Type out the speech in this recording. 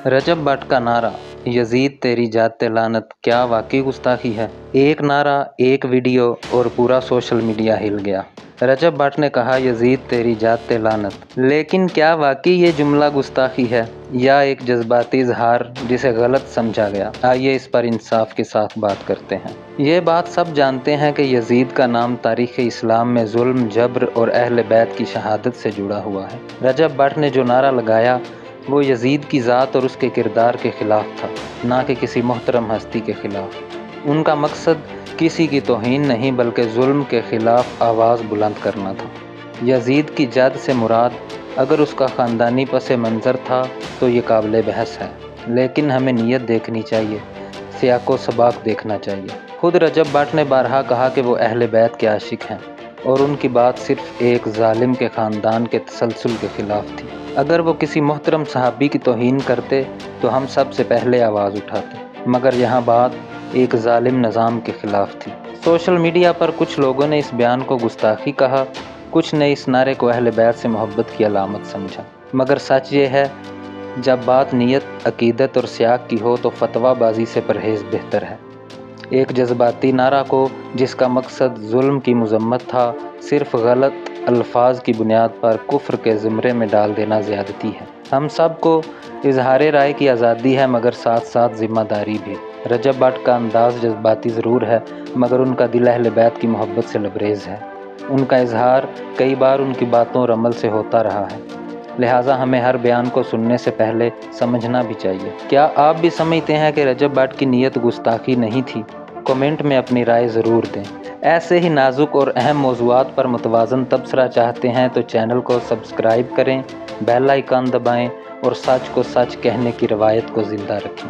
रजब भट्ट का नारा यजीद तेरी जाते लानत क्या वाकई गुस्ताखी है। एक नारा, एक वीडियो और पूरा सोशल मीडिया हिल गया। रजब भट्ट ने कहा यजीद तेरी जाते लानत, लेकिन क्या वाकई ये जुमला गुस्ताखी है या एक जज्बाती इजहार जिसे गलत समझा गया? आइए इस पर इंसाफ के साथ बात करते हैं। ये बात सब जानते हैं कि यजीद का नाम तारीख़ इस्लाम में जुल्म, जबर और अहले बैत की शहादत से जुड़ा हुआ है। रजब भट्ट ने जो नारा लगाया वो यजीद की ज़ात और उसके किरदार के ख़िलाफ़ था, ना कि किसी मोहतरम हस्ती के ख़िलाफ़। उनका मकसद किसी की तौहीन नहीं बल्कि जुल्म के ख़िलाफ़ आवाज़ बुलंद करना था। यजीद की जद से मुराद अगर उसका ख़ानदानी पस मंज़र था तो ये काबिल बहस है, लेकिन हमें नीयत देखनी चाहिए, सियाक़ो सबाक़ देखना चाहिए। खुद रजब भट्ट ने बारहा कहा कि वो अहले बैत के आशिक हैं और उनकी बात सिर्फ़ एक जालिम के ख़ानदान के तसलसल के ख़िलाफ़ थी। अगर वो किसी मोहतरम सहाबी की तौहीन करते तो हम सबसे पहले आवाज़ उठाते, मगर यहाँ बात एक जालिम निज़ाम के ख़िलाफ़ थी। सोशल मीडिया पर कुछ लोगों ने इस बयान को गुस्ताखी कहा, कुछ ने इस नारे को अहले बैत से मोहब्बत की अलामत समझा। मगर सच ये है, जब बात नीयत, अकीदत और सियाक़ की हो तो फतवाबाजी से परहेज़ बेहतर है। एक जज्बाती नारा को जिसका मकसद जुल्म की मजम्मत था, सिर्फ गलत अल्फाज की बुनियाद पर कुफ्र के ज़ुमरे में डाल देना ज़्यादती है। हम सब को इजहार राय की आज़ादी है, मगर साथ साथ ज़िम्मेदारी भी। रजब भट्ट का अंदाज़ जज्बाती ज़रूर है, मगर उनका दिल अहले बैत की मोहब्बत से लबरेज़ है। उनका इजहार कई बार उनकी बातों और अमल से होता रहा है, लिहाजा हमें हर बयान को सुनने से पहले समझना भी चाहिए। क्या आप भी समझते हैं कि रजब भट्ट की नीयत गुस्ताखी नहीं थी? कमेंट में अपनी राय ज़रूर दें। ऐसे ही नाजुक और अहम मौज़ूआत पर मुतवाज़न तबसरा चाहते हैं तो चैनल को सब्सक्राइब करें, बेल आइकन दबाएं और सच को सच कहने की रवायत को ज़िंदा रखें।